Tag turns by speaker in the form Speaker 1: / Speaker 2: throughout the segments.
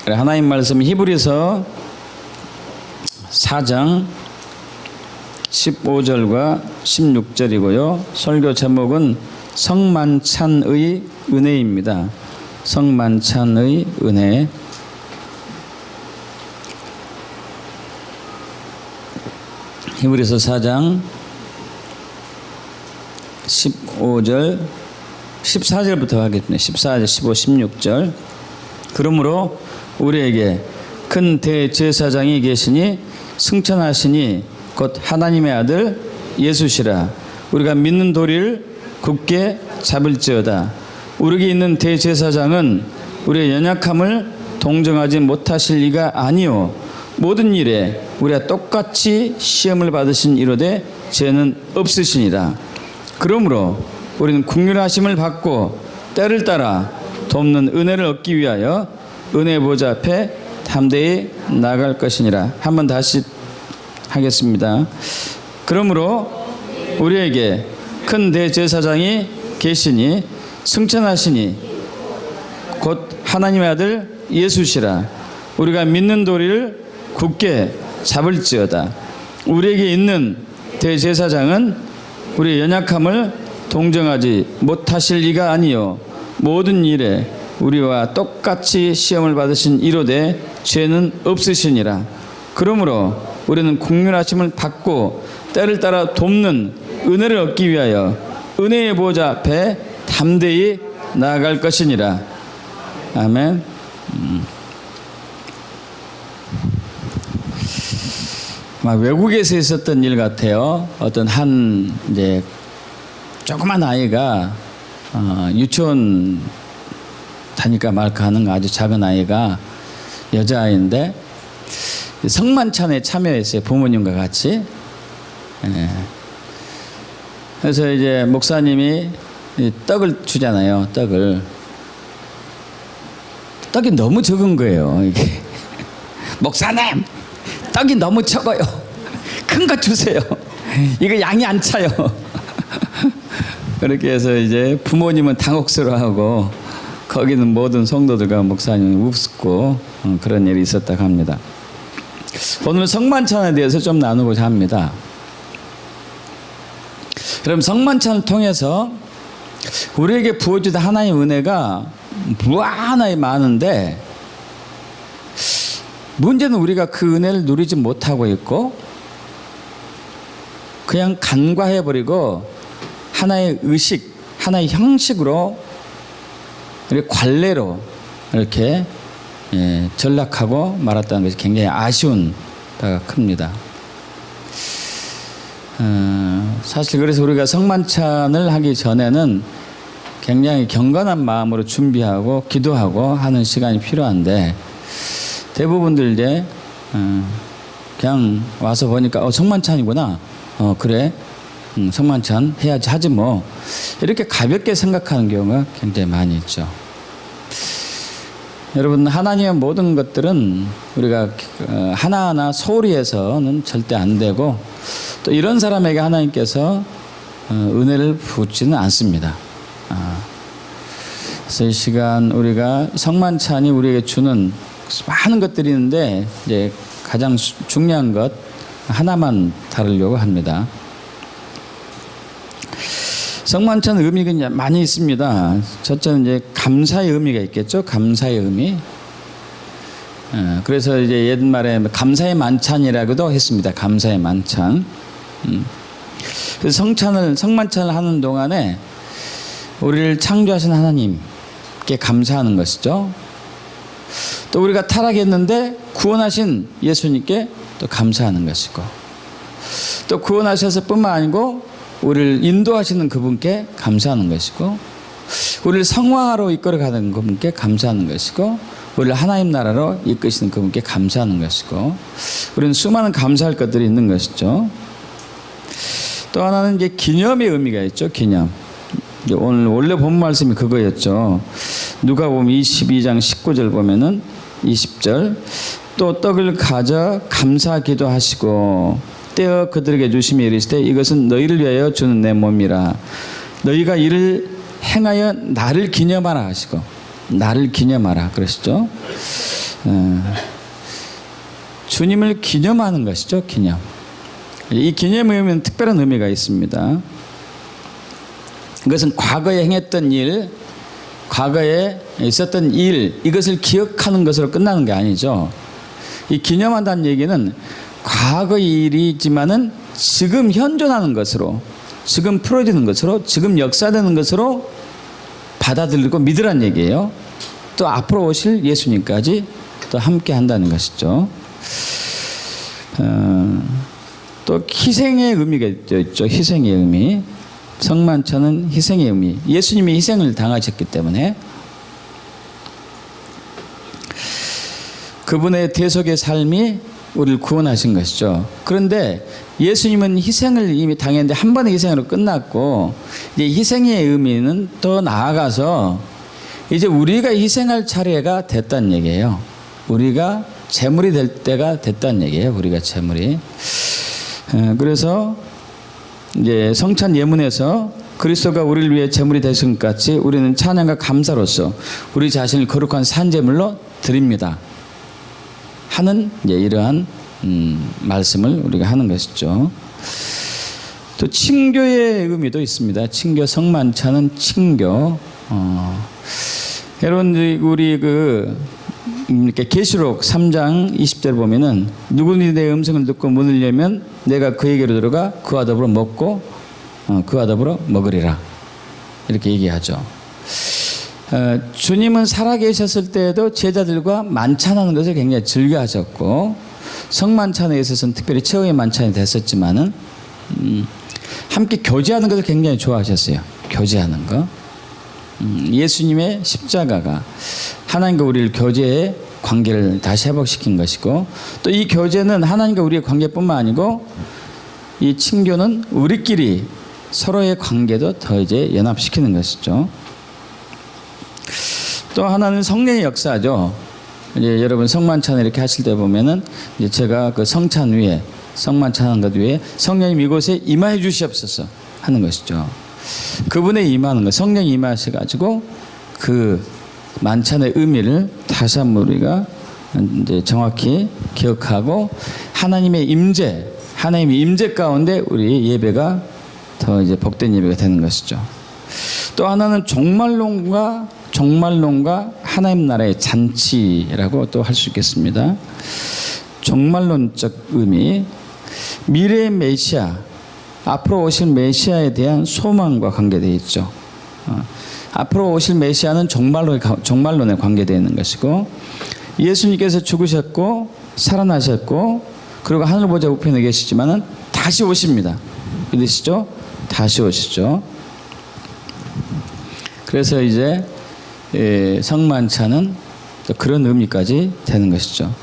Speaker 1: 하나님 말씀 히브리서 4장 15절과 16절이고요. 설교 제목은 성만찬의 은혜입니다. 성만찬의 은혜. 히브리서 4장 15절 14절부터 하겠습니다. 14절, 15, 16절. 그러므로 우리에게 큰 대제사장이 계시니 승천하시니 곧 하나님의 아들 예수시라. 우리가 믿는 도리를 굳게 잡을지어다. 우리에게 있는 대제사장은 우리의 연약함을 동정하지 못하실 리가 아니요 모든 일에 우리가 똑같이 시험을 받으신 이로되 죄는 없으시니라. 그러므로 우리는 긍휼하심을 받고 때를 따라 돕는 은혜를 얻기 위하여 은혜의 보좌 앞에 담대히 나아갈 것이니라. 한번 다시 하겠습니다. 그러므로 우리에게 큰 대제사장이 계시니 승천하시니 곧 하나님의 아들 예수시라. 우리가 믿는 도리를 굳게 잡을지어다. 우리에게 있는 대제사장은 우리의 연약함을 동정하지 못하실 리가 아니요 모든 일에 우리와 똑같이 시험을 받으신 이로되 죄는 없으시니라. 그러므로 우리는 긍휼하심을 받고 때를 따라 돕는 은혜를 얻기 위하여 은혜의 보좌 앞에 담대히 나아갈 것이니라. 아멘. 외국에서 있었던 일 같아요. 어떤 한 이제 조그만 아이가 유치원 다니까 말까 하는 아주 작은 아이가 여자아이인데 성만찬에 참여했어요. 부모님과 같이. 그래서 이제 목사님이 떡을 주잖아요. 떡이 너무 적은 거예요. 이게 목사님 떡이 너무 적어요. 큰 거 주세요. 이거 양이 안 차요. 그렇게 해서 이제 부모님은 당혹스러워하고 거기는 모든 성도들과 목사님이 웃고 그런 일이 있었다고 합니다. 오늘은 성만찬에 대해서 좀 나누고자 합니다. 그럼 성만찬을 통해서 우리에게 부어주던 하나님의 은혜가 무한하게 많은데 문제는 우리가 그 은혜를 누리지 못하고 있고 그냥 간과해버리고 하나의 의식, 하나의 형식으로 관례로 이렇게 전락하고 말았다는 것이 굉장히 아쉬운 바가 큽니다. 사실 그래서 우리가 성만찬을 하기 전에는 굉장히 경건한 마음으로 준비하고 기도하고 하는 시간이 필요한데 대부분들 이제 그냥 와서 보니까 성만찬이구나. 그래. 성만찬 해야지 하지 뭐. 이렇게 가볍게 생각하는 경우가 굉장히 많이 있죠. 여러분, 하나님의 모든 것들은 우리가 하나하나 소홀히 해서는 절대 안 되고 또 이런 사람에게 하나님께서 은혜를 붓지는 않습니다. 그래서 이 시간 우리가 성만찬이 우리에게 주는 많은 것들이 있는데 이제 가장 중요한 것 하나만 다루려고 합니다. 성만찬 의미가 많이 있습니다. 첫째는 이제 감사의 의미가 있겠죠. 감사의 의미. 그래서 이제 옛말에 감사의 만찬이라고도 했습니다. 감사의 만찬. 그래서 성만찬을 하는 동안에 우리를 창조하신 하나님께 감사하는 것이죠. 또 우리가 타락했는데 구원하신 예수님께 또 감사하는 것이고 또 구원하셔서 뿐만 아니고 우리를 인도하시는 그분께 감사하는 것이고 우리를 성화로 이끌어가는 그분께 감사하는 것이고 우리를 하나님 나라로 이끄시는 그분께 감사하는 것이고 우리는 수많은 감사할 것들이 있는 것이죠. 또 하나는 이제 기념의 의미가 있죠. 기념. 오늘 원래 본 말씀이 그거였죠. 누가복음 22장 19절 보면은 20절 또 떡을 가져 감사 기도하시고 떼어 그들에게 주시며 이르시되 이것은 너희를 위하여 주는 내 몸이라. 너희가 이를 행하여 나를 기념하라 하시고 나를 기념하라 그러시죠. 주님을 기념하는 것이죠. 기념. 이 기념의 의미는 특별한 의미가 있습니다. 이것은 과거에 행했던 일, 과거에 있었던 일, 이것을 기억하는 것으로 끝나는 게 아니죠. 이 기념한다는 얘기는 과거의 일이지만은 지금 현존하는 것으로, 지금 풀어지는 것으로, 지금 역사되는 것으로 받아들이고 믿으란 얘기예요. 또 앞으로 오실 예수님까지 또 함께 한다는 것이죠. 또 희생의 의미가 있죠. 희생의 의미. 성만찬은 희생의 의미. 예수님이 희생을 당하셨기 때문에 그분의 대속의 삶이 우리를 구원하신 것이죠. 그런데 예수님은 희생을 이미 당했는데 한 번의 희생으로 끝났고, 이제 희생의 의미는 더 나아가서 이제 우리가 희생할 차례가 됐다는 얘기예요. 우리가 제물이 될 때가 됐다는 얘기예요. 우리가 제물이. 그래서 이제 성찬 예문에서 그리스도가 우리를 위해 제물이 되신 것 같이 우리는 찬양과 감사로서 우리 자신을 거룩한 산제물로 드립니다 하는 이제 이러한 말씀을 우리가 하는 것이죠. 또 친교의 의미도 있습니다. 친교, 성만찬은 친교. 여러분 우리 이렇게 계시록 3장 20절 보면은 누구니 내 음성을 듣고 문을 열면 내가 그에게로 들어가 그와 더불어 먹고 그와 더불어 먹으리라, 이렇게 얘기하죠. 주님은 살아계셨을 때에도 제자들과 만찬하는 것을 굉장히 즐겨하셨고, 성만찬에 있어서는 특별히 최후의 만찬이 됐었지만은 함께 교제하는 것을 굉장히 좋아하셨어요. 교제하는 거. 예수님의 십자가가 하나님과 우리를 교제의 관계를 다시 회복시킨 것이고, 또 이 교제는 하나님과 우리의 관계뿐만 아니고 이 친교는 우리끼리 서로의 관계도 더 이제 연합시키는 것이죠. 또 하나는 성령의 역사죠. 이제 여러분 성만찬 이렇게 하실 때 보면은 이제 제가 그 성찬 위에, 성만찬한 것 위에 성령님 이곳에 임하여 주시옵소서 하는 것이죠. 그분의 임하는 것, 성령이 임하셔가지고 그 만찬의 의미를 다시 한번 우리가 이제 정확히 기억하고 하나님의 임재, 하나님의 임재 가운데 우리 예배가 더 이제 복된 예배가 되는 것이죠. 또 하나는 종말론과 하나님 나라의 잔치라고 또 할 수 있겠습니다. 종말론적 의미, 미래의 메시아, 앞으로 오실 메시아에 대한 소망과 관계되어 있죠. 앞으로 오실 메시아는 종말론에 관계되어 있는 것이고, 예수님께서 죽으셨고 살아나셨고 그리고 하늘보좌 우편에 계시지만은 다시 오십니다. 믿으시죠? 다시 오시죠. 그래서 이제 성만찬은 그런 의미까지 되는 것이죠.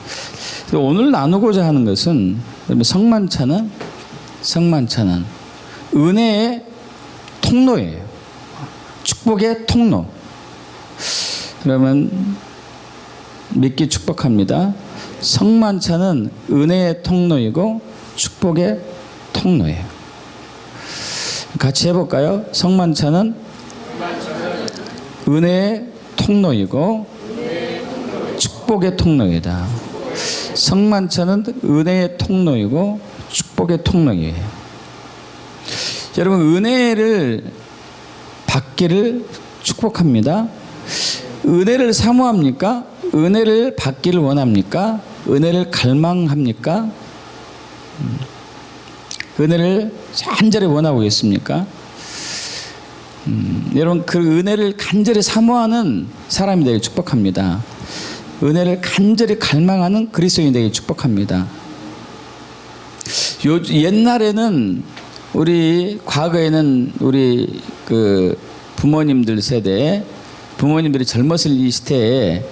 Speaker 1: 오늘 나누고자 하는 것은 성만찬은 은혜의 통로예요. 축복의 통로. 그러면 믿기 축복합니다. 성만찬은 은혜의 통로이고 축복의 통로예요. 같이 해볼까요? 성만찬은 은혜의 통로이고 축복의 통로이다. 성만찬은 은혜의 통로이고 축복의 통로이에요. 여러분, 은혜를 받기를 축복합니다. 은혜를 사모합니까? 은혜를 받기를 원합니까? 은혜를 갈망합니까? 은혜를 간절히 원하고 있습니까? 여러분, 그 은혜를 간절히 사모하는 사람이 되길 축복합니다. 은혜를 간절히 갈망하는 그리스도인이 되길 축복합니다. 옛날에는 과거에는 우리 그 부모님들 세대, 부모님들이 젊었을 이 시대에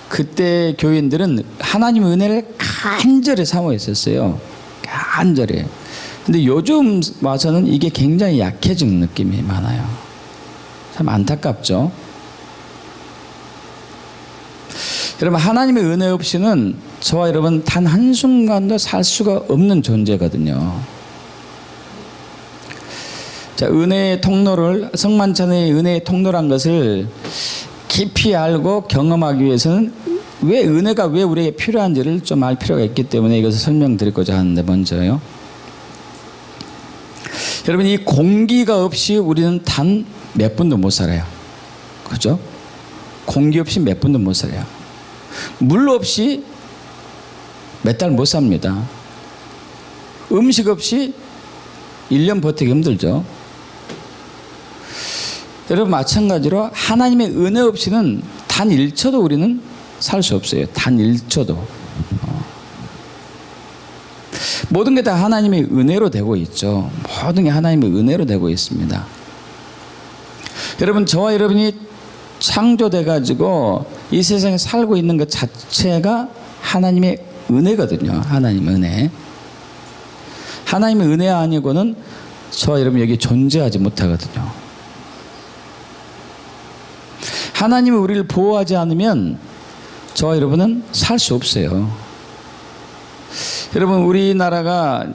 Speaker 1: 그때 교인들은 하나님의 은혜를 간절히 사모했었어요. 간절히. 근데 요즘 와서는 이게 굉장히 약해지는 느낌이 많아요. 참 안타깝죠. 여러분, 하나님의 은혜 없이는 저와 여러분 단 한순간도 살 수가 없는 존재거든요. 자, 은혜의 통로를, 성만찬의 은혜의 통로란 것을 깊이 알고 경험하기 위해서는 왜 은혜가 왜 우리에게 필요한지를 좀 알 필요가 있기 때문에 이것을 설명드리고자 하는데, 먼저요. 여러분, 이 공기가 없이 우리는 단 몇 분도 못 살아요. 그죠? 공기 없이 몇 분도 못 살아요. 물 없이 몇 달 못 삽니다. 음식 없이 1년 버티기 힘들죠. 여러분, 마찬가지로 하나님의 은혜 없이는 단 1초도 우리는 살 수 없어요. 단 1초도. 모든 게 다 하나님의 은혜로 되고 있죠. 모든 게 하나님의 은혜로 되고 있습니다. 여러분, 저와 여러분이 창조돼 가지고 이 세상에 살고 있는 것 자체가 하나님의 은혜거든요. 하나님의 은혜. 하나님의 은혜 아니고는 저와 여러분 여기 존재하지 못하거든요. 하나님이 우리를 보호하지 않으면 저와 여러분은 살 수 없어요. 여러분, 우리나라가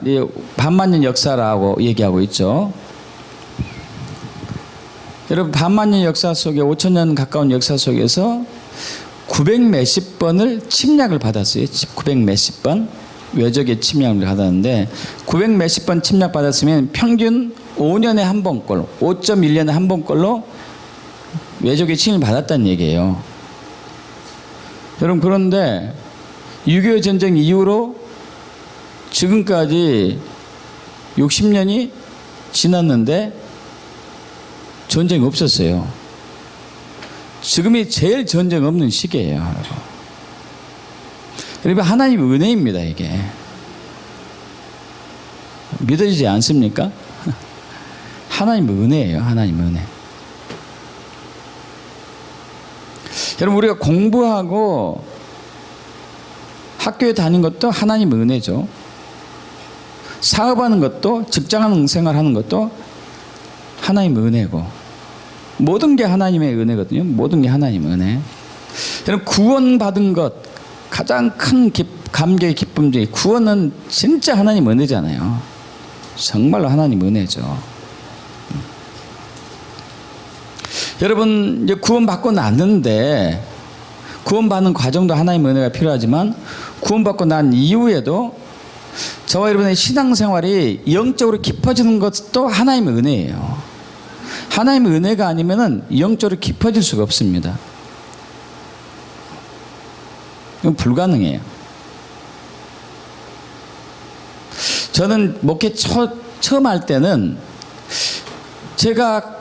Speaker 1: 반만년 역사라고 얘기하고 있죠. 여러분, 반만년 역사 속에 5,000년 가까운 역사 속에서 900 몇십 번을 침략을 받았어요. 900 몇십 번 외적의 침략을 받았는데, 900 몇십 번 침략 받았으면 평균 5년에 한 번꼴, 5.1년에 한 번꼴로 외적의 침입을 받았다는 얘기예요. 여러분, 그런데 6.25 전쟁 이후로 지금까지 60년이 지났는데 전쟁이 없었어요. 지금이 제일 전쟁 없는 시기예요. 여러분, 하나님의 은혜입니다. 이게 믿어지지 않습니까? 하나님의 은혜예요. 하나님의 은혜. 여러분, 우리가 공부하고 학교에 다닌 것도 하나님의 은혜죠. 사업하는 것도, 직장 생활하는 것도 하나님의 은혜고, 모든 게 하나님의 은혜거든요. 모든 게 하나님의 은혜. 여러분, 구원받은 것, 가장 큰 감격의 기쁨 중에 구원은 진짜 하나님 은혜잖아요. 정말로 하나님 은혜죠. 여러분, 이제 구원받고 났는데, 구원받는 과정도 하나님 은혜가 필요하지만, 구원받고 난 이후에도 저와 여러분의 신앙생활이 영적으로 깊어지는 것도 하나님의 은혜예요. 하나님의 은혜가 아니면은 영적으로 깊어질 수가 없습니다. 이건 불가능해요. 저는 목회 처음 할 때는 제가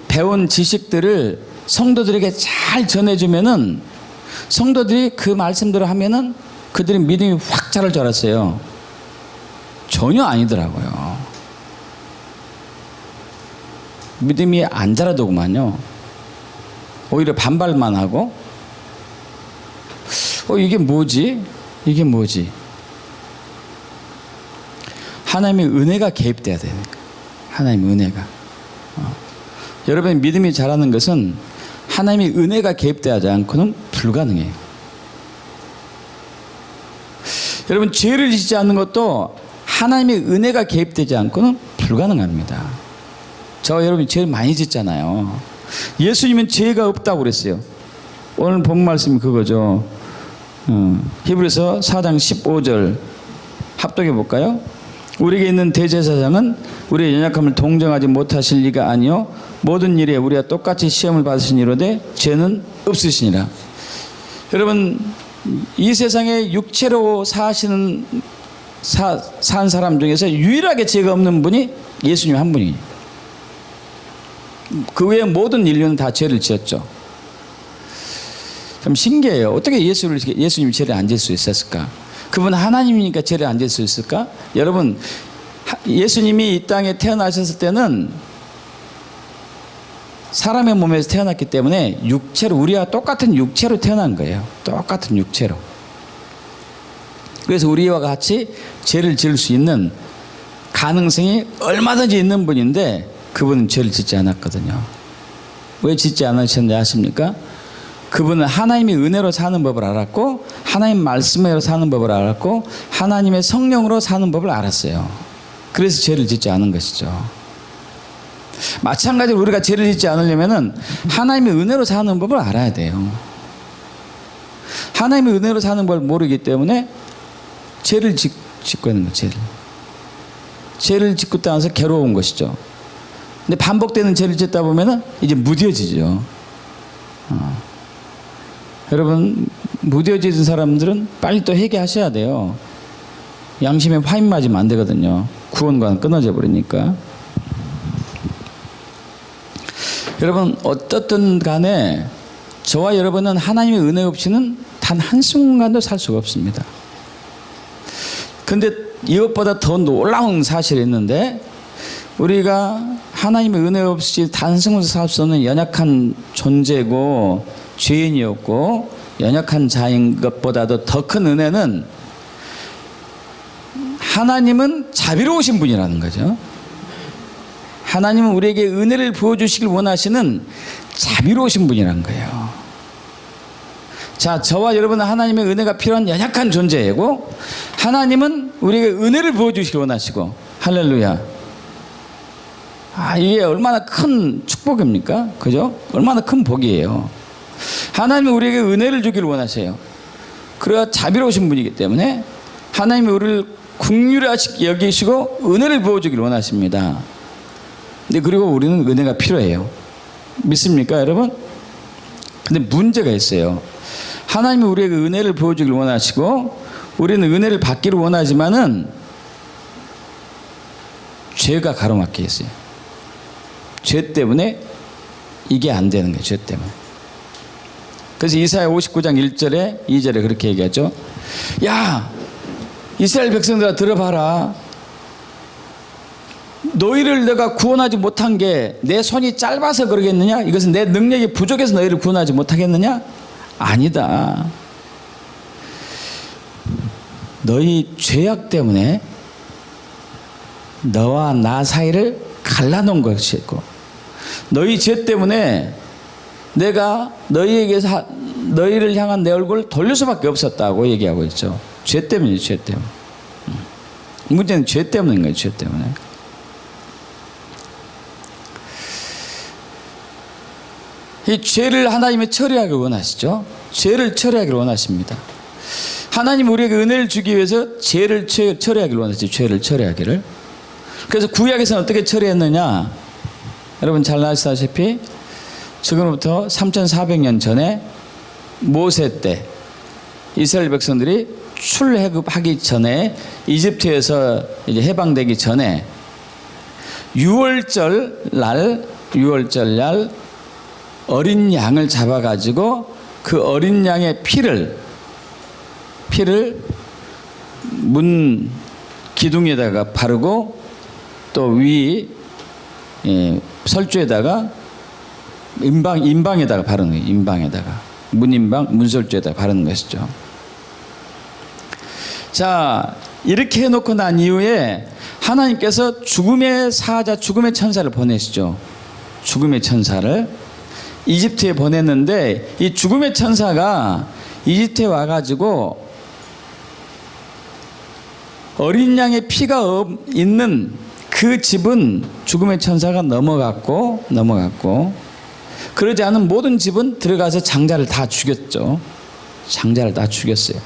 Speaker 1: 배운 지식들을 성도들에게 잘 전해주면은 성도들이 그 말씀대로 하면은 그들의 믿음이 확 자랄 줄 알았어요. 전혀 아니더라고요. 믿음이 안 자라더구만요. 오히려 반발만 하고, 이게 뭐지? 이게 뭐지? 하나님의 은혜가 개입돼야 되니까. 하나님의 은혜가. 여러분의 믿음이 자라는 것은 하나님의 은혜가 개입되지 않고는 불가능해요. 여러분, 죄를 짓지 않는 것도 하나님의 은혜가 개입되지 않고는 불가능합니다. 저와 여러분이 죄를 많이 짓잖아요. 예수님은 죄가 없다고 그랬어요. 오늘 본 말씀이 그거죠. 히브리서 4장 15절 합독해 볼까요? 우리에게 있는 대제사장은 우리의 연약함을 동정하지 못하실 리가 아니요 모든 일에 우리가 똑같이 시험을 받으시니로되 죄는 없으시니라. 여러분, 이 세상에 육체로 사는 사람 중에서 유일하게 죄가 없는 분이 예수님 한 분이에요. 그 외에 모든 인류는 다 죄를 지었죠. 참 신기해요. 어떻게 예수님이 죄를 안 질 수 있었을까? 그분 하나님이니까 죄를 안 질 수 있을까? 여러분, 예수님이 이 땅에 태어나셨을 때는 사람의 몸에서 태어났기 때문에 육체로, 우리와 똑같은 육체로 태어난 거예요. 똑같은 육체로. 그래서 우리와 같이 죄를 지을 수 있는 가능성이 얼마든지 있는 분인데 그분은 죄를 짓지 않았거든요. 왜 짓지 않으셨는지 아십니까? 그분은 하나님의 은혜로 사는 법을 알았고, 하나님 말씀으로 사는 법을 알았고, 하나님의 성령으로 사는 법을 알았어요. 그래서 죄를 짓지 않은 것이죠. 마찬가지로 우리가 죄를 짓지 않으려면은 하나님의 은혜로 사는 법을 알아야 돼요. 하나님의 은혜로 사는 법을 모르기 때문에 죄를 짓고 있는 거예요. 죄를 짓고 나서 괴로운 것이죠. 근데 반복되는 죄를 짓다 보면은 이제 무뎌지죠. 여러분, 무뎌진 사람들은 빨리 또 회개하셔야 돼요. 양심에 화인 맞으면 안 되거든요. 구원과는 끊어져 버리니까. 여러분, 어떻든 간에 저와 여러분은 하나님의 은혜 없이는 단 한순간도 살 수가 없습니다. 근데 이것보다 더 놀라운 사실이 있는데, 우리가 하나님의 은혜 없이 단 한순간도 살 수 없는 연약한 존재고 죄인이었고 연약한 자인 것보다도 더 큰 은혜는 하나님은 자비로우신 분이라는 거죠. 하나님은 우리에게 은혜를 부어주시길 원하시는 자비로우신 분이라는 거예요. 자, 저와 여러분은 하나님의 은혜가 필요한 연약한 존재이고, 하나님은 우리에게 은혜를 부어주시길 원하시고, 할렐루야. 이게 얼마나 큰 축복입니까? 그죠? 얼마나 큰 복이에요. 하나님은 우리에게 은혜를 주기를 원하세요. 그래야 자비로우신 분이기 때문에 하나님이 우리를 긍휼하시게 여기시고 은혜를 부어주기를 원하십니다. 근데 그리고 우리는 은혜가 필요해요. 믿습니까, 여러분? 근데 문제가 있어요. 하나님이 우리에게 은혜를 부어주기를 원하시고 우리는 은혜를 받기를 원하지만은 죄가 가로막혀 있어요. 죄 때문에 이게 안 되는 거예요. 죄 때문에. 그래서 이사야 59장 1절에 2절에 그렇게 얘기하죠. 야, 이스라엘 백성들아 들어봐라. 너희를 내가 구원하지 못한 게 내 손이 짧아서 그러겠느냐? 이것은 내 능력이 부족해서 너희를 구원하지 못하겠느냐? 아니다. 너희 죄악 때문에 너와 나 사이를 갈라놓은 것이고, 너희 죄 때문에 내가 너희를 향한 내 얼굴을 돌릴 수밖에 없었다고 얘기하고 있죠. 죄 때문이에요. 죄 때문에. 문제는 죄 때문인 거예요. 죄 때문에. 이 죄를 하나님이 처리하기를 원하시죠. 죄를 처리하기를 원하십니다. 하나님 우리에게 은혜를 주기 위해서 죄를 처리하기를 원하시죠. 죄를 처리하기를. 그래서 구약에서는 어떻게 처리했느냐? 여러분 잘 아시다시피 지금부터 3400년 전에 모세 때 이스라엘 백성들이 출애굽하기 전에 이집트에서 이제 해방되기 전에 유월절 날 어린 양을 잡아가지고 그 어린 양의 피를 문 기둥에다가 바르고 또 위 설주에다가 임방에다가 바르는 거예요. 임방에다가 문임방 문설주에다가 바르는 것이죠. 자, 이렇게 해놓고 난 이후에 하나님께서 죽음의 사자, 죽음의 천사를 보내시죠. 죽음의 천사를 이집트에 보냈는데, 이 죽음의 천사가 이집트에 와가지고 어린 양의 피가 있는 그 집은 죽음의 천사가 넘어갔고 그러지 않은 모든 집은 들어가서 장자를 다 죽였죠. 장자를 다 죽였어요.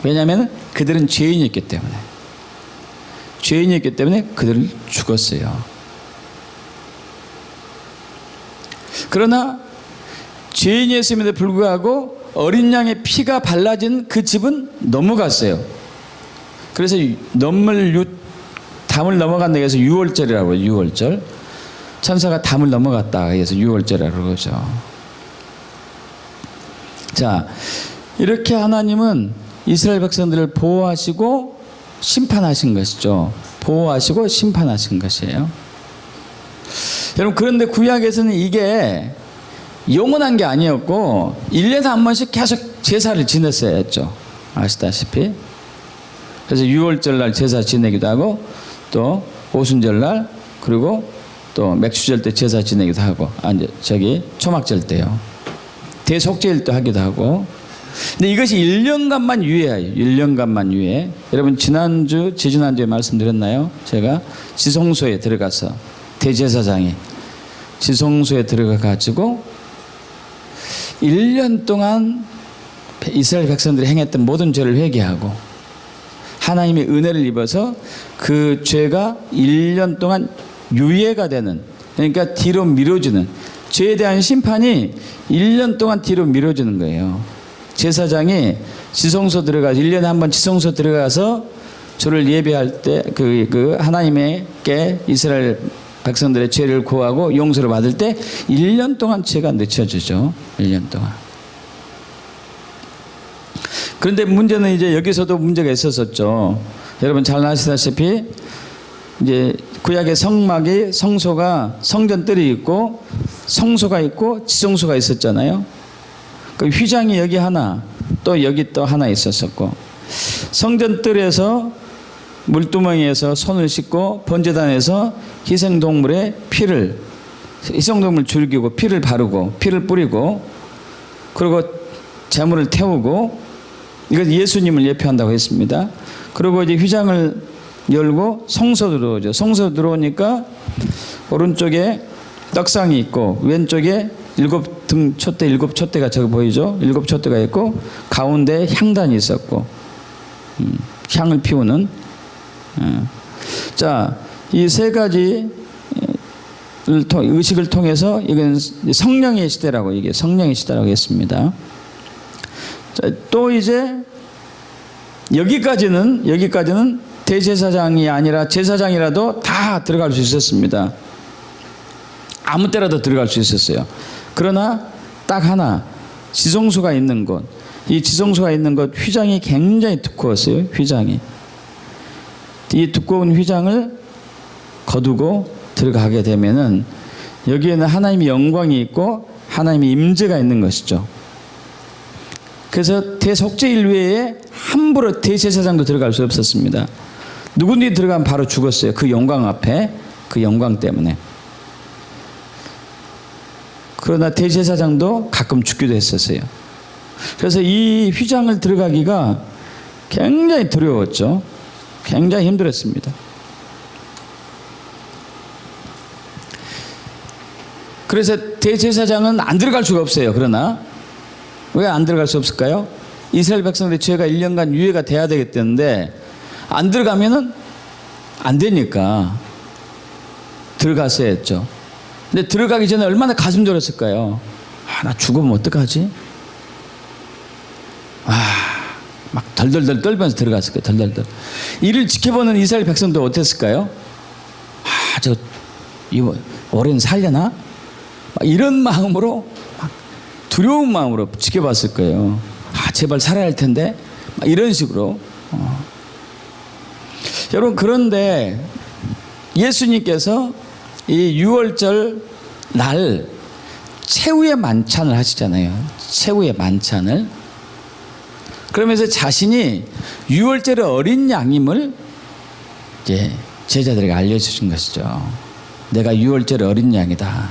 Speaker 1: 왜냐하면 그들은 죄인이었기 때문에 그들은 죽었어요. 그러나 죄인이었음에도 불구하고 어린 양의 피가 발라진 그 집은 넘어갔어요. 그래서 담을 넘어간다 해서 유월절이라고 해요. 유월절. 천사가 담을 넘어갔다 해서 유월절이라고 그러죠. 자, 이렇게 하나님은 이스라엘 백성들을 보호하시고 심판하신 것이죠. 보호하시고 심판하신 것이에요. 여러분, 그런데 구약에서는 이게 영원한 게 아니었고 1년에 한 번씩 계속 제사를 지냈어야 했죠. 아시다시피. 그래서 유월절날 제사 지내기도 하고 또 오순절날 그리고 또 맥주절 때 제사 지내기도 하고 초막절 때요. 대속죄일 때 하기도 하고. 근데 이것이 1년간만 유예해요. 1년간만 유예. 여러분 지난주에 말씀드렸나요? 제가 지성소에 들어가서 대제사장이 지성소에 들어가 가지고 1년 동안 이스라엘 백성들이 행했던 모든 죄를 회개하고 하나님의 은혜를 입어서 그 죄가 1년 동안 유예가 되는, 그러니까 뒤로 미뤄지는, 죄에 대한 심판이 1년 동안 뒤로 미뤄지는 거예요. 제사장이 지성소 들어가서 1년에 한 번 지성소 들어가서 저를 예배할 때 그 하나님께 이스라엘 백성들의 죄를 구하고 용서를 받을 때 1년 동안 죄가 늦춰지죠. 1년 동안. 그런데 문제는 이제 여기서도 문제가 있었었죠. 여러분 잘 아시다시피 이제 구약의 성막이 성소가 성전뜰이 있고 성소가 있고 지성소가 있었잖아요. 그 휘장이 여기 하나, 또 여기 또 하나 있었었고, 성전뜰에서 물두멍이에서 손을 씻고 번제단에서 희생동물의 피를, 희생동물 죽이고 피를 바르고 피를 뿌리고 그리고 제물을 태우고, 이것 예수님을 예표한다고 했습니다. 그리고 이제 휘장을 열고 성소 들어오죠. 성소 들어오니까 오른쪽에 떡상이 있고 왼쪽에 일곱 촛대가 저기 보이죠? 7촛대가 있고 가운데 향단이 있었고 향을 피우는. 자, 이 세 가지 의식을 통해서 이건 성령의 시대라고, 이게 성령의 시대라고 했습니다. 자, 또 이제 여기까지는 대제사장이 아니라 제사장이라도 다 들어갈 수 있었습니다. 아무 때라도 들어갈 수 있었어요. 그러나 딱 하나, 지성소가 있는 곳, 이 지성소가 있는 곳 휘장이 굉장히 두꺼웠어요. 휘장이. 이 두꺼운 휘장을 거두고 들어가게 되면은 여기에는 하나님의 영광이 있고 하나님의 임재가 있는 것이죠. 그래서 대속죄일 외에 함부로 대제사장도 들어갈 수 없었습니다. 누구든지 들어가면 바로 죽었어요. 그 영광 앞에, 그 영광 때문에. 그러나 대제사장도 가끔 죽기도 했었어요. 그래서 이 휘장을 들어가기가 굉장히 두려웠죠. 굉장히 힘들었습니다. 그래서 대제사장은 안 들어갈 수가 없어요. 그러나 왜 안 들어갈 수 없을까요? 이스라엘 백성들의 죄가 1년간 유예가 돼야 되겠다는데 안 들어가면은 안 되니까 들어갔어야 했죠. 근데 들어가기 전에 얼마나 가슴 졸였을까요? 나 죽으면 어떡하지? 막 덜덜덜 떨면서 들어갔을 거예요. 덜덜덜. 이를 지켜보는 이스라엘 백성도 어땠을까요? 이거 올해는 살려나? 이런 마음으로, 막 두려운 마음으로 지켜봤을 거예요. 제발 살아야 할 텐데, 이런 식으로. 여러분, 그런데 예수님께서 이 유월절 날 최후의 만찬을 하시잖아요. 최후의 만찬을. 그러면서 자신이 유월절의 어린 양임을 이제 제자들에게 알려주신 것이죠. 내가 유월절의 어린 양이다.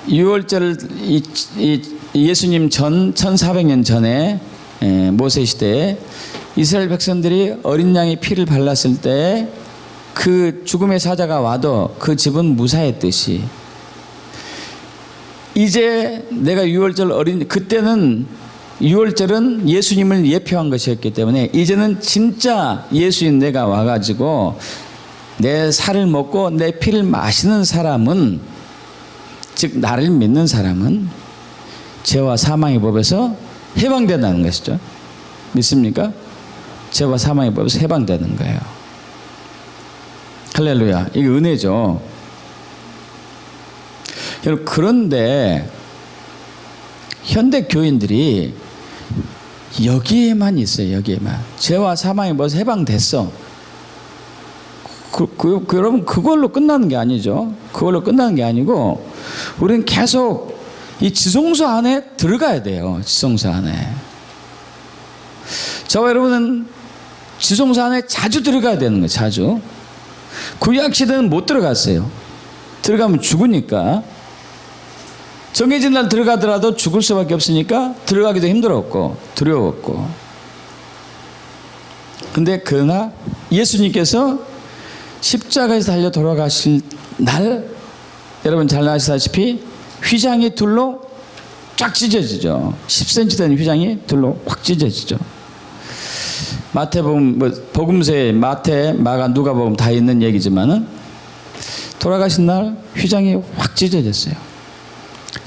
Speaker 1: 유월절을 예수님 전 1400년 전에 모세 시대에 이스라엘 백성들이 어린 양의 피를 발랐을 때 그 죽음의 사자가 와도 그 집은 무사했듯이 이제 내가 유월절 그때는 유월절은 예수님을 예표한 것이었기 때문에 이제는 진짜 예수인 내가 와가지고 내 살을 먹고 내 피를 마시는 사람은, 즉 나를 믿는 사람은 죄와 사망의 법에서 해방된다는 것이죠. 믿습니까? 죄와 사망의 법에서 해방되는 거예요. 할렐루야. 이게 은혜죠. 여러분, 그런데 현대 교인들이 여기에만 있어요. 여기에만. 죄와 사망의 법에서 해방됐어. 여러분, 그걸로 끝나는 게 아니죠. 그걸로 끝나는 게 아니고 우리는 계속 이 지성소 안에 들어가야 돼요. 지성소 안에. 저와 여러분은 지성소 안에 자주 들어가야 되는 거예요. 자주. 구약 시대는 못 들어갔어요. 들어가면 죽으니까. 정해진 날 들어가더라도 죽을 수밖에 없으니까 들어가기도 힘들었고 두려웠고. 근데 그러나 예수님께서 십자가에서 달려 돌아가실 날 여러분 잘 아시다시피 휘장이 둘로 쫙 찢어지죠. 10cm 된 휘장이 둘로 확 찢어지죠. 마태복음, 복음서에 마태, 마가, 누가복음 다 있는 얘기지만은 돌아가신 날 휘장이 확 찢어졌어요.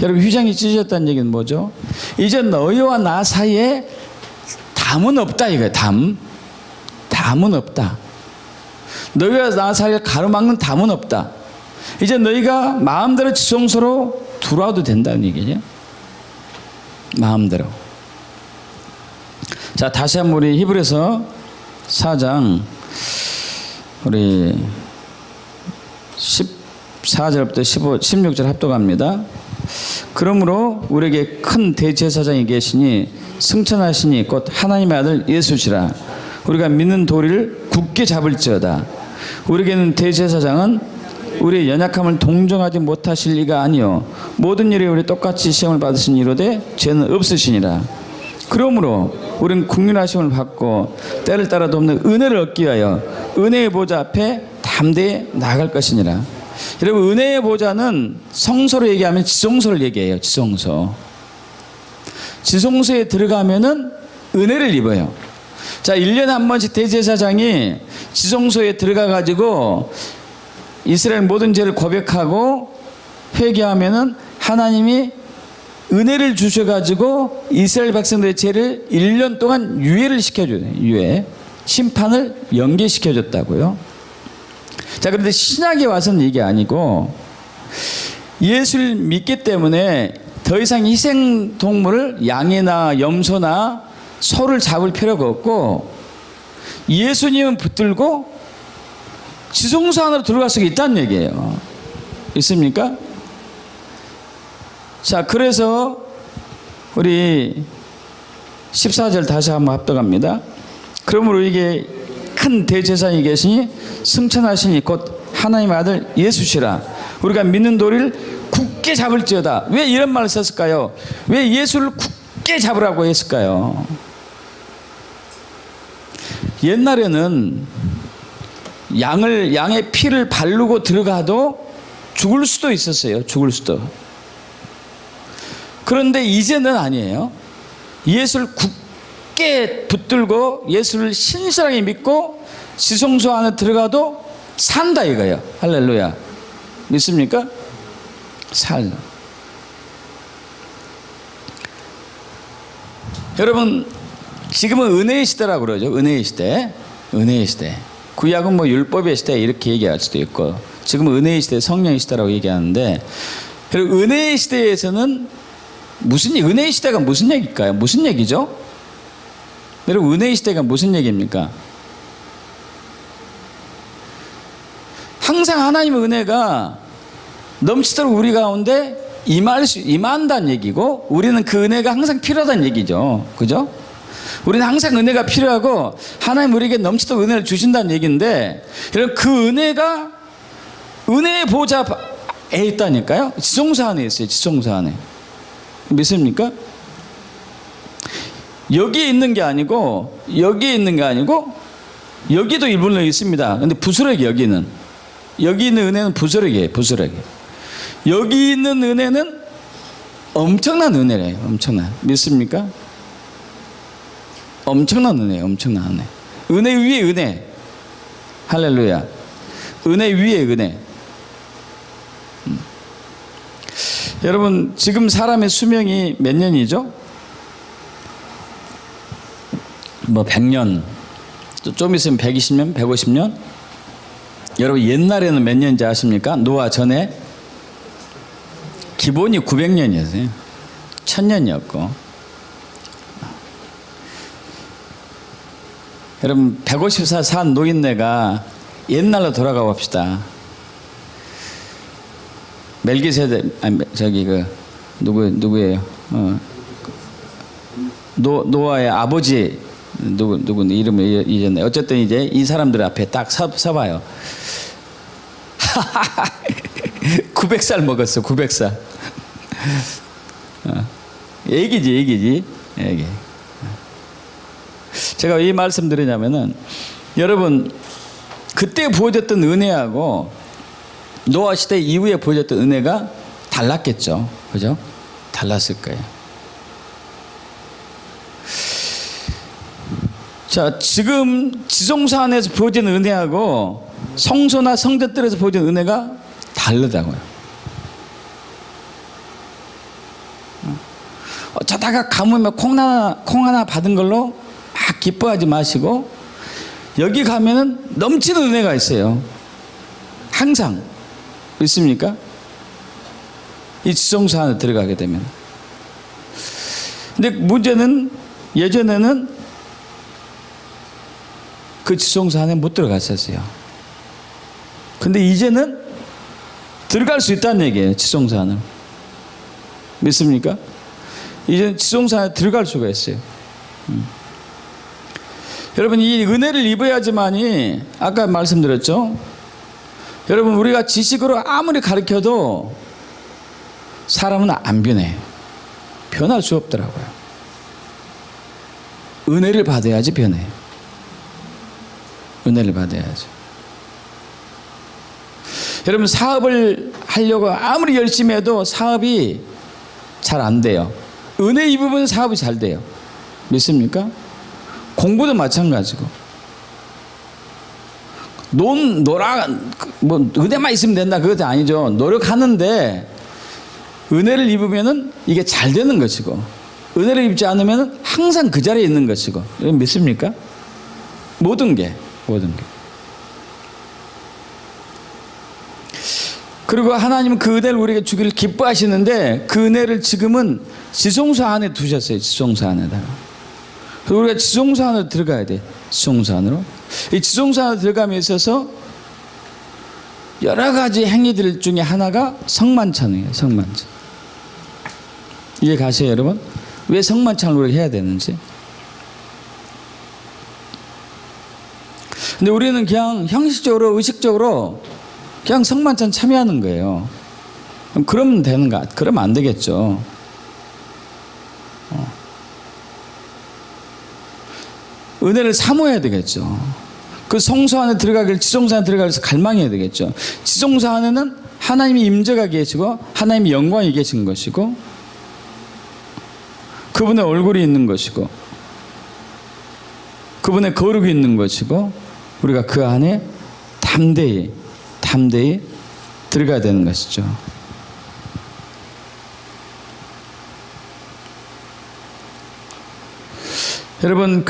Speaker 1: 여러분 휘장이 찢어졌다는 얘기는 뭐죠? 이제 너희와 나 사이에 담은 없다 이거예요. 담은 없다. 너희와 나 사이에 가로막는 담은 없다. 이제 너희가 마음대로 지성소로 들어와도 된다는 얘기죠. 마음대로. 자, 다시 한번 우리 히브리서 4장 우리 14절부터 16절 합독합니다. 그러므로 우리에게 큰 대제사장이 계시니 승천하시니 곧 하나님의 아들 예수시라. 우리가 믿는 도리를 굳게 잡을지어다. 우리에게는 대제사장은 우리의 연약함을 동정하지 못하실 리가 아니요 모든 일에 우리 똑같이 시험을 받으신 이로되 죄는 없으시니라. 그러므로 우리는 국률하심을 받고 때를 따라 돕는 은혜를 얻기 위하여 은혜의 보좌 앞에 담대히 나아갈 것이니라. 여러분 은혜의 보좌는 성소로 얘기하면 지성소를 얘기해요. 지성소에 들어가면은 은혜를 입어요. 자, 1년에 한 번씩 대제사장이 지성소에 들어가 가지고 이스라엘 모든 죄를 고백하고 회개하면은 하나님이 은혜를 주셔가지고 이스라엘 백성들의 죄를 1년 동안 유예를 시켜줘요. 유예. 심판을 연기시켜줬다고요. 자, 그런데 신약에 와서는 이게 아니고 예수를 믿기 때문에 더 이상 희생동물을 양이나 염소나 소를 잡을 필요가 없고 예수님은 붙들고 지성소 안으로 들어갈 수가 있다는 얘기예요. 있습니까? 자, 그래서 우리 14절 다시 한번 합독합니다. 그러므로 이게 큰 대제사장이 계시니 승천하시니 곧 하나님의 아들 예수시라. 우리가 믿는 도리를 굳게 잡을지어다. 왜 이런 말을 썼을까요? 왜 예수를 굳게 잡으라고 했을까요? 옛날에는 양의 피를 바르고 들어가도 죽을 수도 있었어요. 죽을 수도. 그런데 이제는 아니에요. 예수를 굳게 붙들고 예수를 신실하게 믿고 지성소 안에 들어가도 산다 이거예요. 할렐루야. 믿습니까? 살. 여러분 지금은 은혜의 시대라고 그러죠. 은혜의 시대. 은혜의 시대. 구약은 뭐 율법의 시대 이렇게 얘기할 수도 있고 지금은 은혜의 시대, 성령의 시대라고 얘기하는데 그리고 은혜의 시대에서는 은혜의 시대가 무슨 얘기일까요? 무슨 얘기죠? 여러분 은혜의 시대가 무슨 얘기입니까? 항상 하나님의 은혜가 넘치도록 우리 가운데 임한다는 얘기고 우리는 그 은혜가 항상 필요하다는 얘기죠. 그죠? 우리는 항상 은혜가 필요하고 하나님 우리에게 넘치도록 은혜를 주신다는 얘기인데 그 은혜가 은혜의 보좌에 있다니까요. 지성소 안에 있어요. 지성소 안에. 믿습니까? 여기에 있는 게 아니고 여기도 일부러 있습니다. 근데 부스러기 여기 있는 은혜는 부스러기예요. 부스러기. 여기 있는 은혜는 엄청난 은혜래요. 엄청난. 믿습니까? 엄청난 은혜예요. 엄청난 은혜. 은혜 위에 은혜. 할렐루야. 은혜 위에 은혜. 여러분 지금 사람의 수명이 몇 년이죠? 뭐 100년, 좀 있으면 120년, 150년. 여러분 옛날에는 몇 년인지 아십니까? 노아 전에 기본이 900년이었어요. 1000년이었고. 여러분 154 산 노인네가 옛날로 돌아가 봅시다. 멜기세덱 누구예요? 노아의 아버지 누구 이름을 잊었네. 어쨌든 이제 이 사람들 앞에 딱 서봐요. 900살 먹었어. 900살. 얘기지. 제가 이 말씀 드리냐면은 여러분 그때 부어졌던 은혜하고 노아 시대 이후에 부어졌던 은혜가 달랐겠죠. 그죠? 달랐을 거예요. 자, 지금 지성소 안에서 부어진 은혜하고 성소나 성전들에서 부어진 은혜가 다르다고요. 어쩌다가 가뭄에 콩 하나 받은 걸로 막 기뻐하지 마시고 여기 가면은 넘치는 은혜가 있어요. 항상. 있습니까? 이 지성소 안에 들어가게 되면. 근데 문제는 예전에는 그 지성소 안에 못 들어갔었어요. 근데 이제는 들어갈 수 있다는 얘기예요. 지성소 안에. 믿습니까? 이제 지성소 안에 들어갈 수가 있어요. 여러분, 이 은혜를 입어야지만이 아까 말씀드렸죠. 여러분, 우리가 지식으로 아무리 가르쳐도 사람은 안 변해. 변할 수 없더라고요. 은혜를 받아야지 변해. 은혜를 받아야지. 여러분, 사업을 하려고 아무리 열심히 해도 사업이 잘 안 돼요. 은혜 입으면 사업이 잘 돼요. 믿습니까? 공부도 마찬가지고. 은혜만 있으면 된다. 그것도 아니죠. 노력하는데 은혜를 입으면은 이게 잘 되는 것이고, 은혜를 입지 않으면은 항상 그 자리에 있는 것이고. 믿습니까? 모든 게. 그리고 하나님은 그 은혜를 우리에게 주기를 기뻐하시는데 그 은혜를 지금은 지성소 안에 두셨어요. 지성소 안에다가. 그래서 우리가 지성소 안으로 들어가야 돼. 지성소 안으로. 이 지성소 안으로 들어감에 있어서 여러 가지 행위들 중에 하나가 성만찬이에요. 성만찬. 이해 가세요, 여러분? 왜 성만찬을 우리가 해야 되는지. 근데 우리는 그냥 형식적으로, 의식적으로 그냥 성만찬 참여하는 거예요. 그러면 되는가? 그러면 안 되겠죠. 은혜를 사모해야 되겠죠. 그 성소 안에 들어가길, 지성소 안에 들어가기 위해서 갈망해야 되겠죠. 지성소 안에는 하나님이 임재가 계시고 하나님의 영광이 계신 것이고 그분의 얼굴이 있는 것이고 그분의 거룩이 있는 것이고 우리가 그 안에 담대히 들어가야 되는 것이죠. 여러분,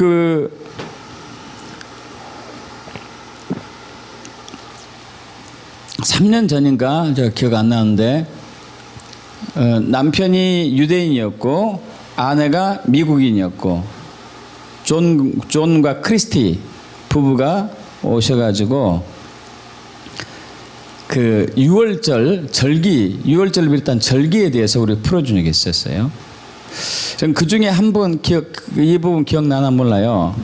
Speaker 1: 3년 전인가 제가 기억 안 나는데 남편이 유대인이었고 아내가 미국인이었고 존과 크리스티 부부가 오셔가지고 그 6월절 절기, 6월절을 비롯한 절기에 대해서 우리 풀어준 적이 있었어요. 저는 그 중에 한 번 이 부분 기억나나 몰라요.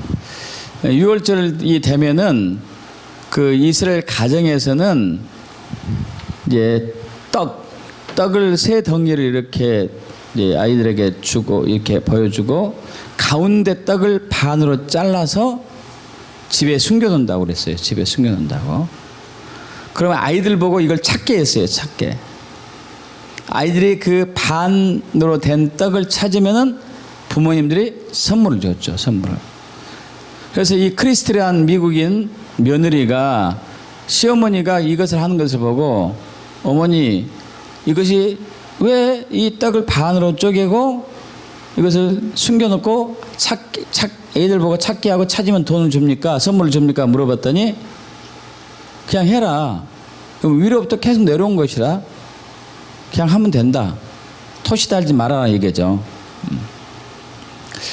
Speaker 1: 6월절이 되면은 그 이스라엘 가정에서는 이제 떡을 세 덩이를 이렇게 이제 아이들에게 주고 이렇게 보여주고 가운데 떡을 반으로 잘라서 집에 숨겨놓는다고 그랬어요. 집에 숨겨놓는다고. 그러면 아이들 보고 이걸 찾게 했어요. 찾게. 아이들이 그 반으로 된 떡을 찾으면은 부모님들이 선물을 줬죠. 선물을. 그래서 이 크리스티라는 미국인 며느리가 시어머니가 이것을 하는 것을 보고 어머니 이것이 왜 이 떡을 반으로 쪼개고 이것을 숨겨놓고 애들 보고 찾게 하고 찾으면 돈을 줍니까? 선물을 줍니까? 물어봤더니 그냥 해라. 그럼 위로부터 계속 내려온 것이라 그냥 하면 된다. 토시 달지 말아라 이게죠.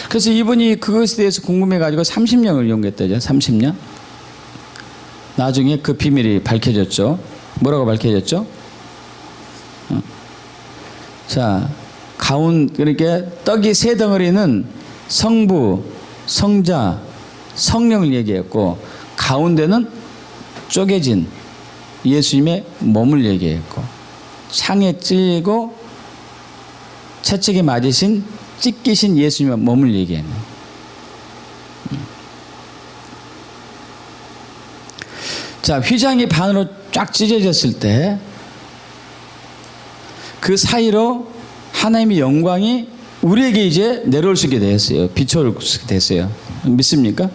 Speaker 1: 그래서 이분이 그것에 대해서 궁금해가지고 30년을 연구했다죠. 30년. 나중에 그 비밀이 밝혀졌죠. 뭐라고 밝혀졌죠? 자, 그러니까 떡이 세 덩어리는 성부, 성자, 성령을 얘기했고 가운데는 쪼개진 예수님의 몸을 얘기했고 창에 찔리고 채찍에 맞으신 찢기신 예수님의 몸을 얘기했네. 자, 휘장이 반으로 쫙 찢어졌을 때 그 사이로 하나님의 영광이 우리에게 이제 내려올 수 있게 됐어요. 비춰올 수 있게 됐어요. 믿습니까?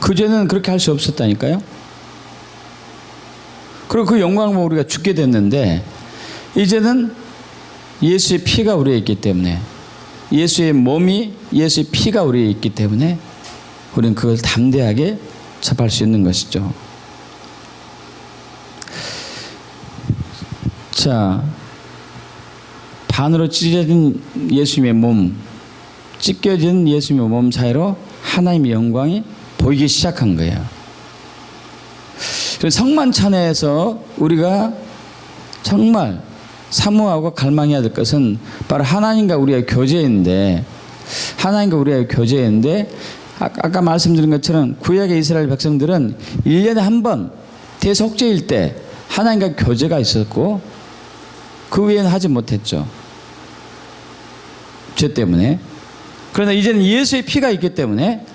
Speaker 1: 그전에는 그렇게 할 수 없었다니까요. 그리고 그 영광을 보고 우리가 죽게 됐는데 이제는 예수의 피가 우리에 있기 때문에, 예수의 몸이, 예수의 피가 우리에 있기 때문에 우리는 그걸 담대하게 접할 수 있는 것이죠. 자, 반으로 찢어진 예수님의 몸, 찢겨진 예수님의 몸 사이로 하나님의 영광이 보이기 시작한 거예요. 성만찬에서 우리가 정말 사모하고 갈망해야 될 것은 바로 하나님과 우리의 교제인데, 하나님과 우리의 교제인데, 아까 말씀드린 것처럼 구약의 이스라엘 백성들은 1년에 한 번 대속죄일 때 하나님과 교제가 있었고 그 외에는 하지 못했죠. 죄 때문에. 그러나 이제는 예수의 피가 있기 때문에,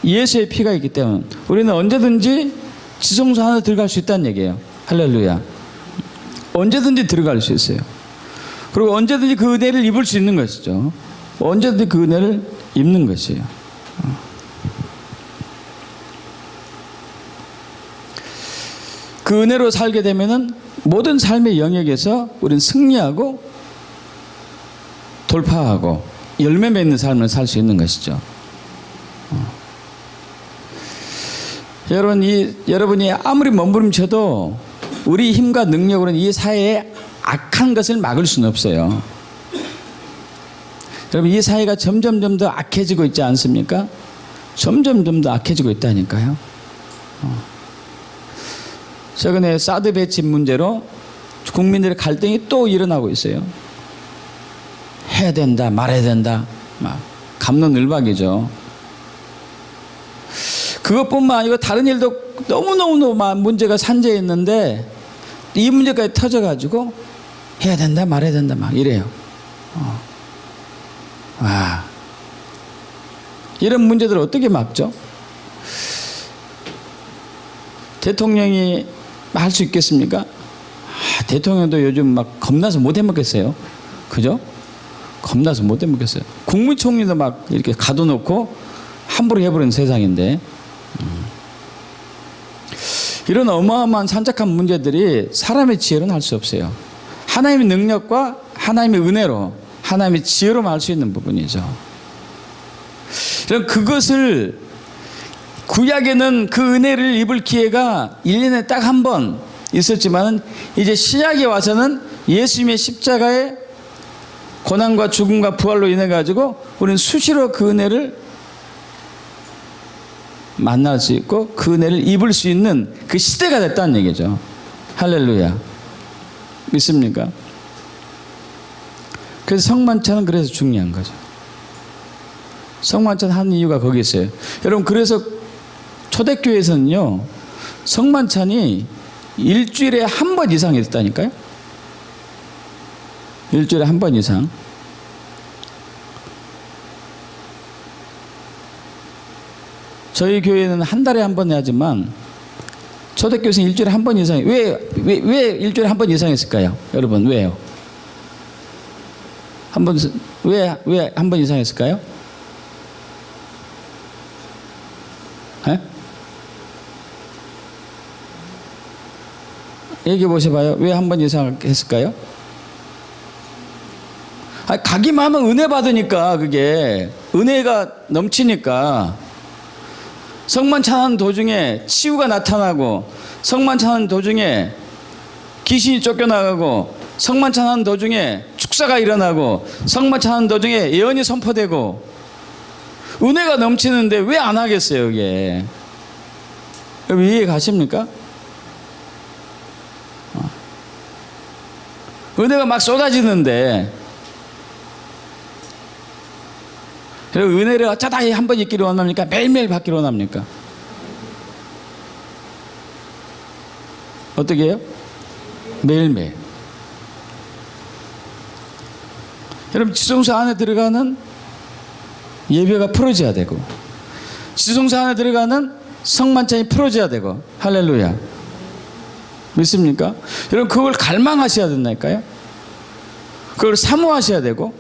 Speaker 1: 예수의 피가 있기 때문에 우리는 언제든지 지성소 안에 들어갈 수 있다는 얘기예요. 할렐루야. 언제든지 들어갈 수 있어요. 그리고 언제든지 그 은혜를 입을 수 있는 것이죠. 언제든지 그 은혜를 입는 것이에요. 그 은혜로 살게 되면은 모든 삶의 영역에서 우리는 승리하고 돌파하고 열매 맺는 삶을 살 수 있는 것이죠. 여러분이 아무리 몸부림쳐도 우리 힘과 능력으로는 이 사회의 악한 것을 막을 수는 없어요. 여러분, 이 사회가 점점 더 악해지고 있지 않습니까? 점점 더 악해지고 있다니까요. 최근에 사드 배치 문제로 국민들의 갈등이 또 일어나고 있어요. 해야 된다, 말해야 된다, 막 갑론을박이죠. 그것뿐만 아니고 다른 일도 너무너무 문제가 산재해 있는데 이 문제까지 터져가지고 해야 된다, 말해야 된다, 막 이래요. 와, 이런 문제들을 어떻게 막죠? 대통령이 할 수 있겠습니까? 대통령도 요즘 막 겁나서 못 해먹겠어요. 그죠? 겁나서 못 해먹겠어요. 국무총리도 막 이렇게 가둬놓고 함부로 해버리는 세상인데, 이런 어마어마한 산적한 문제들이 사람의 지혜로는 할 수 없어요. 하나님의 능력과 하나님의 은혜로, 하나님의 지혜로만 할 수 있는 부분이죠. 그것을, 구약에는 그 은혜를 입을 기회가 1년에 딱 한 번 있었지만 이제 신약에 와서는 예수님의 십자가의 고난과 죽음과 부활로 인해 가지고 우리는 수시로 그 은혜를 만날 수 있고 그 은혜를 입을 수 있는 그 시대가 됐다는 얘기죠. 할렐루야. 믿습니까? 그래서 성만찬은 그래서 중요한 거죠. 성만찬 하는 이유가 거기 있어요. 여러분, 그래서 초대교회에서는요, 성만찬이 일주일에 한 번 이상 있었다니까요. 일주일에 한 번 이상. 저희 교회는 한 달에 한 번 해야지만 초대교회에서는 일주일에 한 번 이상. 왜 일주일에 한 번 이상 했을까요? 여러분, 왜요? 왜 한 번 이상 했을까요? 에? 얘기해 보셔봐요. 왜 한 번 이상 했을까요? 가기만 하면 은혜 받으니까, 그게 은혜가 넘치니까. 성만찬하는 도중에 치유가 나타나고, 성만찬하는 도중에 귀신이 쫓겨나가고, 성만찬하는 도중에 축사가 일어나고, 성만찬하는 도중에 예언이 선포되고, 은혜가 넘치는데 왜 안 하겠어요, 이게? 이해 가십니까? 은혜가 막 쏟아지는데, 은혜를 어쩌다 한 번 있기를 원합니까? 매일매일 받기를 원합니까? 어떻게 해요? 매일매일. 여러분, 지성소 안에 들어가는 예배가 풀어져야 되고, 지성소 안에 들어가는 성만찬이 풀어져야 되고, 할렐루야. 믿습니까? 여러분 그걸 갈망하셔야 된다니까요. 그걸 사모하셔야 되고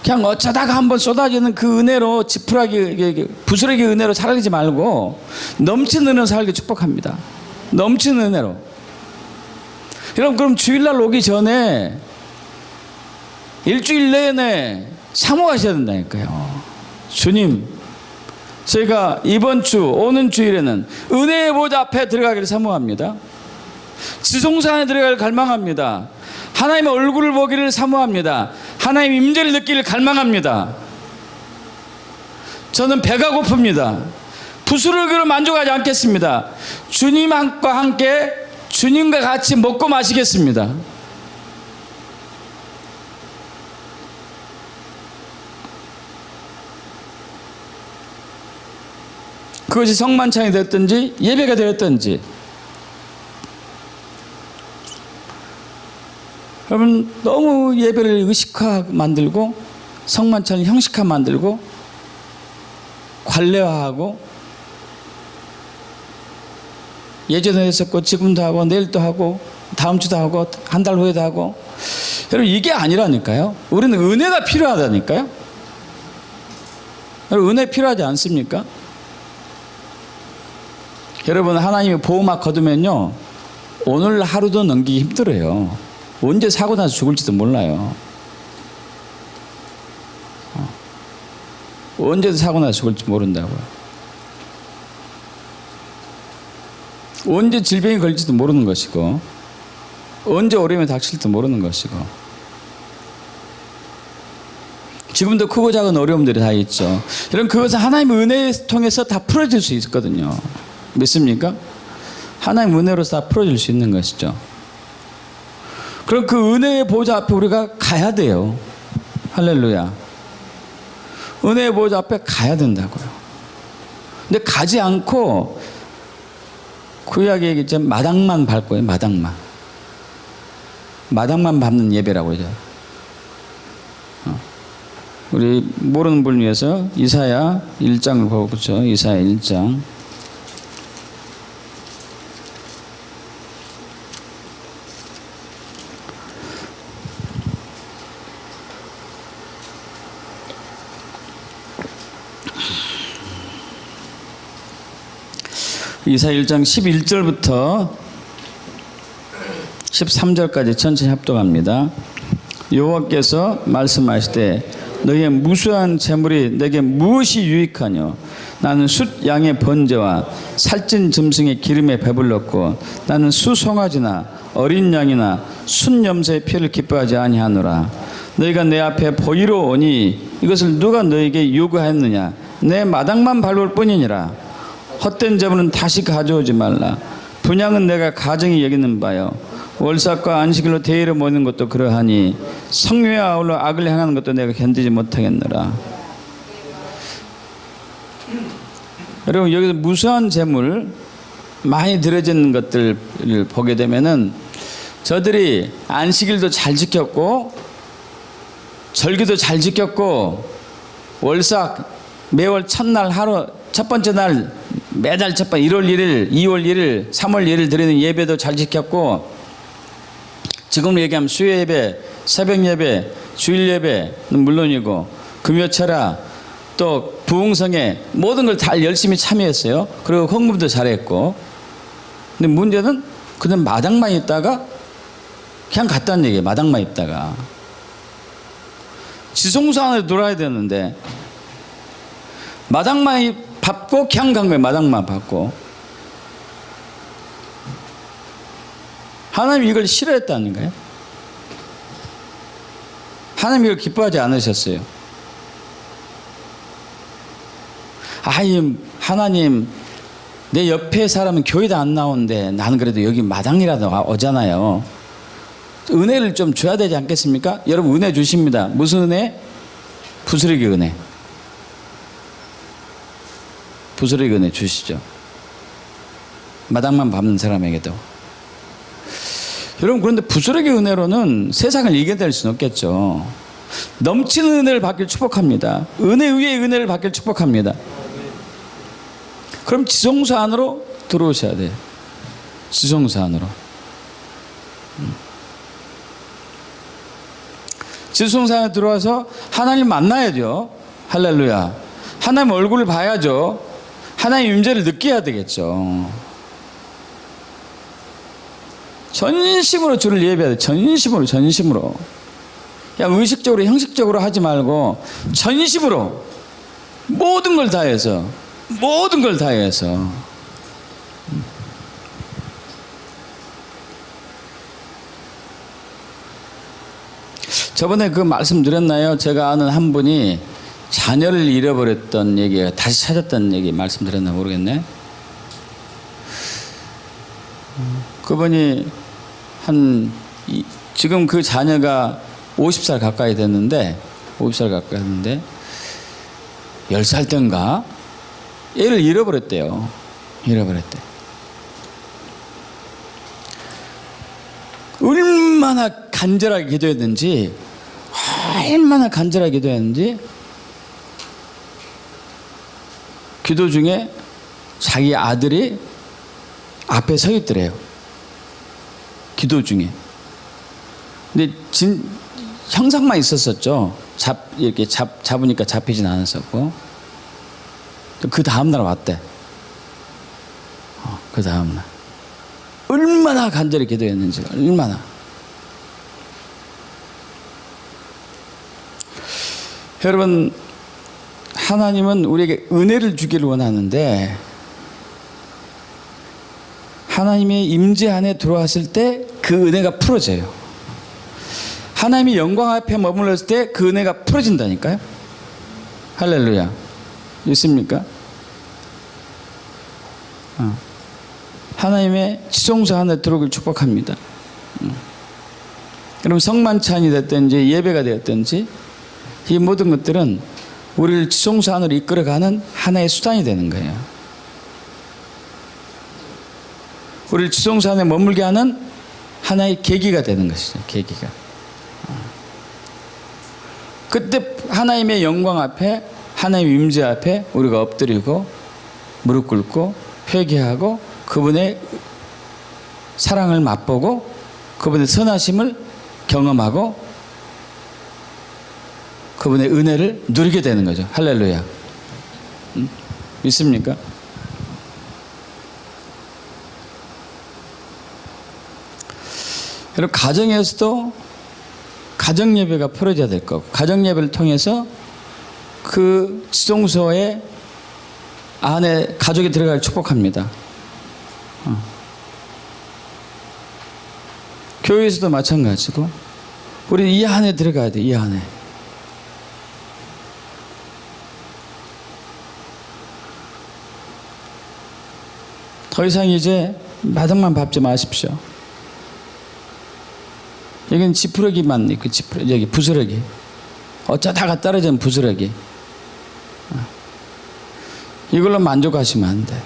Speaker 1: 그냥 어쩌다가 한번 쏟아지는 그 은혜로 지푸라기 부스러기 은혜로 살지 말고 넘치는 은혜로 살기 축복합니다. 넘치는 은혜로. 여러분 그럼 주일날 오기 전에 일주일 내내 사모하셔야 된다니까요. 주님, 제가 이번 주 오는 주일에는 은혜의 보좌 앞에 들어가기를 사모합니다. 지성소 안에 들어가기를 갈망합니다. 하나님의 얼굴을 보기를 사모합니다. 하나님의 임재를 느끼기를 갈망합니다. 저는 배가 고픕니다. 부스러기로 만족하지 않겠습니다. 주님과 함께 주님과 같이 먹고 마시겠습니다. 그것이 성만찬이 됐든지 예배가 되었든지, 여러분 너무 예배를 의식화 만들고 성만찬을 형식화 만들고 관례화하고 예전에 했었고 지금도 하고 내일도 하고 다음 주도 하고 한 달 후에도 하고, 여러분 이게 아니라니까요. 우리는 은혜가 필요하다니까요. 여러분 은혜 필요하지 않습니까? 여러분 하나님이 보호막 거두면요 오늘 하루도 넘기기 힘들어요. 언제 사고 나서 죽을지도 몰라요. 언제 사고 나서 죽을지 모른다고요. 언제 질병이 걸릴지도 모르는 것이고 언제 어려움이 닥칠지도 모르는 것이고, 지금도 크고 작은 어려움들이 다 있죠. 여러분 그것은 하나님의 은혜를 통해서 다 풀어질 수 있거든요. 믿습니까? 하나님의 은혜로서 다 풀어질 수 있는 것이죠. 그럼 그 은혜의 보좌 앞에 우리가 가야 돼요. 할렐루야. 은혜의 보좌 앞에 가야 된다고요. 근데 가지 않고 구약에 얘기했지만 마당만 밟고요. 마당만 밟는 예배라고 그러죠. 우리 모르는 분을 위해서 이사야 1장을 보죠. 이사야 1장. 이사야 1장 11절부터 13절까지 천천히 합독합니다. 여호와께서 말씀하시되 너희의 무수한 재물이 내게 무엇이 유익하뇨? 나는 숫 양의 번제와 살찐 짐승의 기름에 배불렀고 나는 수송아지나 어린 양이나 순 염소의 피를 기뻐하지 아니하노라. 너희가 내 앞에 보이러 오니 이것을 누가 너희에게 요구하였느냐? 내 마당만 밟을 뿐이니라. 헛된 재물은 다시 가져오지 말라. 분향은 내가 가정이 여기는 바요. 월삭과 안식일로 대회를 모이는 것도 그러하니 성묘에 아울러 악을 행하는 것도 내가 견디지 못하겠노라. 여러분 여기서 무수한 재물 많이 들여지는 것들을 보게 되면은 저들이 안식일도 잘 지켰고 절기도 잘 지켰고 월삭 매월 첫날 하루 첫 번째 날 매달 첫 번 1월 1일, 2월 1일, 3월 1일 드리는 예배도 잘 지켰고, 지금 얘기하면 수요 예배, 새벽 예배, 주일 예배는 물론이고 금요철야 또 부흥성에 모든 걸 다 열심히 참여했어요. 그리고 헌금도 잘했고. 근데 문제는 그냥 마당만 있다가 그냥 갔다는 얘기예요. 마당만 있다가. 지성소 안에 들어와야 되는데 마당만 밟고 그냥 간 거예요. 마당만 밟고. 하나님이 이걸 싫어했다는 거예요. 하나님이 이걸 기뻐하지 않으셨어요. 아이 하나님 내 옆에 사람은 교회도 안 나오는데 나는 그래도 여기 마당이라도 오잖아요. 은혜를 좀 줘야 되지 않겠습니까? 여러분 은혜 주십니다. 무슨 은혜? 부스러기 은혜. 부스러기 은혜 주시죠. 마당만 밟는 사람에게도. 여러분 그런데 부스러기 은혜로는 세상을 이겨낼 수는 없겠죠. 넘치는 은혜를 받길 축복합니다. 은혜 위에 은혜를 받길 축복합니다. 그럼 지성소 안으로 들어오셔야 돼요. 지성소 안으로. 지성소 안에 들어와서 하나님 만나야죠. 할렐루야. 하나님 얼굴을 봐야죠. 하나님 임재를 느껴야 되겠죠. 전심으로 주를 예배해야 돼. 전심으로. 그냥 의식적으로 형식적으로 하지 말고 전심으로 모든 걸 다해서 저번에 그 말씀 드렸나요? 제가 아는 한 분이 자녀를 잃어버렸던 얘기가 다시 찾았다는 얘기 말씀드렸나 모르겠네. 그분이 지금 그 자녀가 50살 가까이 됐는데 10살 때인가 애를 잃어버렸대요. 얼마나 간절하게 기도했는지 기도 중에 자기 아들이 앞에 서 있더래요. 기도 중에. 근데 형상만 있었었죠. 이렇게 잡으니까 잡히진 않았었고. 그 다음날 왔대. 그 다음날. 얼마나 간절히 기도했는지, 얼마나. 여러분, 하나님은 우리에게 은혜를 주기를 원하는데, 하나님의 임재 안에 들어왔을 때 그 은혜가 풀어져요. 하나님의 영광 앞에 머물렀을 때 그 은혜가 풀어진다니까요. 할렐루야. 있습니까? 하나님의 지성소 안에 들어오길 축복합니다. 그럼 성만찬이 됐든지 예배가 되었든지 이 모든 것들은 우리를 지성소 안으로 이끌어가는 하나의 수단이 되는 거예요. 우리를 지성소 안에 머물게 하는 하나의 계기가 되는 것이죠. 계기가. 그때 하나님의 영광 앞에, 하나님의 임재 앞에 우리가 엎드리고 무릎 꿇고 회개하고 그분의 사랑을 맛보고 그분의 선하심을 경험하고 그분의 은혜를 누리게 되는 거죠. 할렐루야. 믿습니까? 여러분, 가정에서도 가정 예배가 풀어져야 될 거고, 가정 예배를 통해서 그 지성소에 안에 가족이 들어갈 축복합니다. 교회에서도 마찬가지고, 우리는 이 안에 들어가야 돼. 이 안에. 더 이상 이제 마당만 밟지 마십시오. 여기는 지푸러기만 있고, 여기 부스러기. 어쩌다가 떨어진 부스러기. 이걸로 만족하시면 안 돼.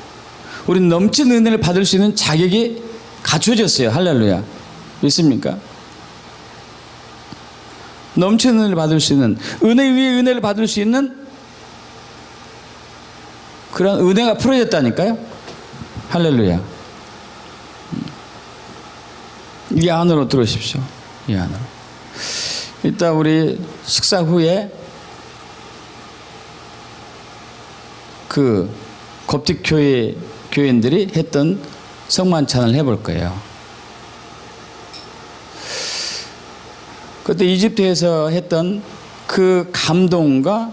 Speaker 1: 우리는 넘치는 은혜를 받을 수 있는 자격이 갖춰졌어요. 할렐루야. 믿습니까? 넘치는 은혜를 받을 수 있는, 은혜 위에 은혜를 받을 수 있는 그런 은혜가 풀어졌다니까요. 할렐루야. 이 안으로 들어오십시오. 이 안으로. 이따 우리 식사 후에 그 koptic 교인들이 했던 성만찬을 해볼 거예요. 그때 이집트에서 했던 그 감동과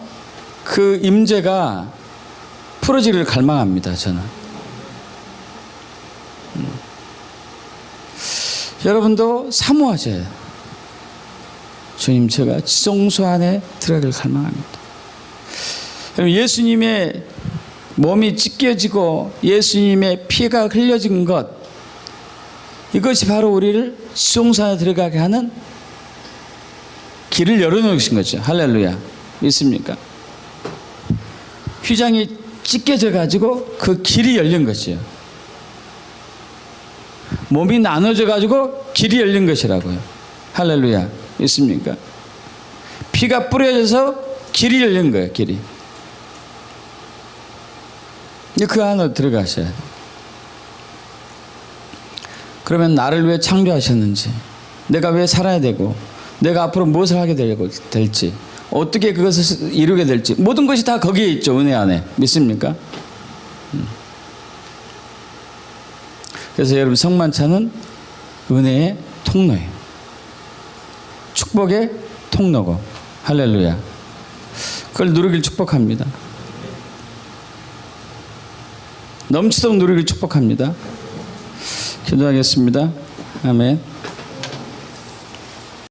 Speaker 1: 그 임재가 풀어지기를 갈망합니다. 저는. 여러분도 사모하셔야 해요. 주님, 제가 지성소 안에 들어가길 갈망합니다. 예수님의 몸이 찢겨지고 예수님의 피가 흘려진 것, 이것이 바로 우리를 지성소 안에 들어가게 하는 길을 열어놓으신 거죠. 할렐루야. 믿습니까? 휘장이 찢겨져 가지고 그 길이 열린 것이요. 몸이 나눠져 가지고 길이 열린 것이라고요. 할렐루야. 있습니까? 피가 뿌려져서 길이 열린 거예요. 길이. 그 안으로 들어가셔야 돼요. 그러면 나를 왜 창조하셨는지, 내가 왜 살아야 되고, 내가 앞으로 무엇을 하게 될지, 어떻게 그것을 이루게 될지, 모든 것이 다 거기에 있죠. 은혜 안에. 믿습니까? 그래서 여러분, 성만찬은 은혜의 통로예요. 축복의 통로고. 할렐루야. 그걸 누리길 축복합니다. 넘치도록 누리길 축복합니다. 기도하겠습니다. 아멘.